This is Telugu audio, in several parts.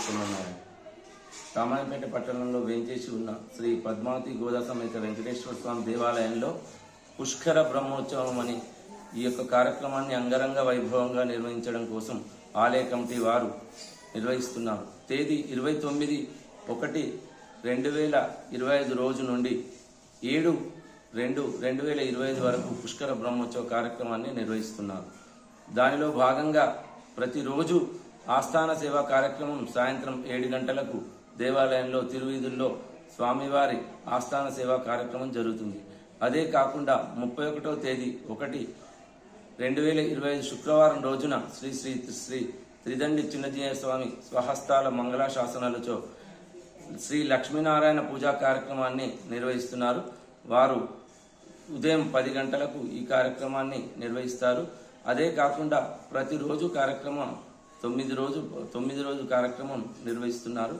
శ్రీమన్నారాయణ. రామాయంపేట పట్టణంలో వేంచేసి ఉన్న శ్రీ పద్మావతి గోదా సమేత వెంకటేశ్వర స్వామి దేవాలయంలో పుష్కర బ్రహ్మోత్సవం అని ఈ యొక్క కార్యక్రమాన్ని అంగరంగ వైభవంగా నిర్వహించడం కోసం ఆలయ కమిటీ వారు నిర్వహిస్తున్నారు. తేదీ 29/1/2025 రోజు నుండి 7/2/2025 వరకు పుష్కర బ్రహ్మోత్సవ కార్యక్రమాన్ని నిర్వహిస్తున్నారు. దానిలో భాగంగా ప్రతిరోజు ఆస్థాన సేవా కార్యక్రమం సాయంత్రం 7 గంటలకు దేవాలయంలో తిరువీధుల్లో స్వామివారి ఆస్థాన సేవా కార్యక్రమం జరుగుతుంది. అదే కాకుండా 31వ తేదీ 1/2025 శుక్రవారం రోజున శ్రీ శ్రీ శ్రీ త్రిదండి చిన్నజీయ స్వామి స్వహస్తాల మంగళాశాసనాలతో శ్రీ లక్ష్మీనారాయణ పూజా కార్యక్రమాన్ని నిర్వహిస్తున్నారు. వారు ఉదయం 10 గంటలకు ఈ కార్యక్రమాన్ని నిర్వహిస్తారు. అదే కాకుండా ప్రతిరోజు కార్యక్రమం 9 రోజు కార్యక్రమం నిర్వహిస్తున్నారు.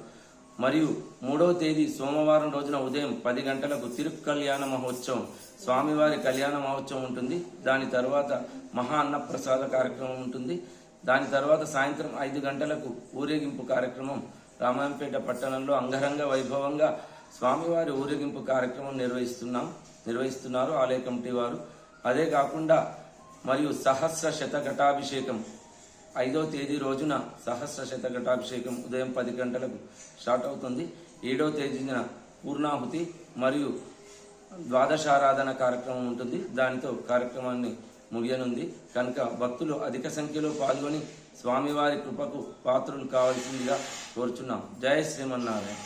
మరియు 3వ తేదీ సోమవారం రోజున ఉదయం 10 గంటలకు తిరుకల్యాణ మహోత్సవం స్వామివారి కళ్యాణ మహోత్సవం ఉంటుంది. దాని తర్వాత మహా అన్నప్రసాద కార్యక్రమం ఉంటుంది. దాని తర్వాత సాయంత్రం 5 గంటలకు ఊరేగింపు కార్యక్రమం రామాయంపేట పట్టణంలో అంగరంగ వైభవంగా స్వామివారి ఊరేగింపు కార్యక్రమం నిర్వహిస్తున్నారు ఆలయ కమిటీ వారు. అదే కాకుండా మరియు సహస్ర శతఘటాభిషేకం 5వ తేదీ రోజున సహస్ర శతఘటాభిషేకం ఉదయం 10 గంటలకు స్టార్ట్ అవుతుంది. 7వ తేదీన పూర్ణాహుతి మరియు ద్వాదశారాధన కార్యక్రమం ఉంటుంది. దానితో కార్యక్రమాన్ని ముగియనుంది. కనుక భక్తులు అధిక సంఖ్యలో పాల్గొని స్వామివారి కృపకు పాత్రులు కావాల్సిందిగా కోరుచున్నాం. జయ శ్రీమన్నారాయణ.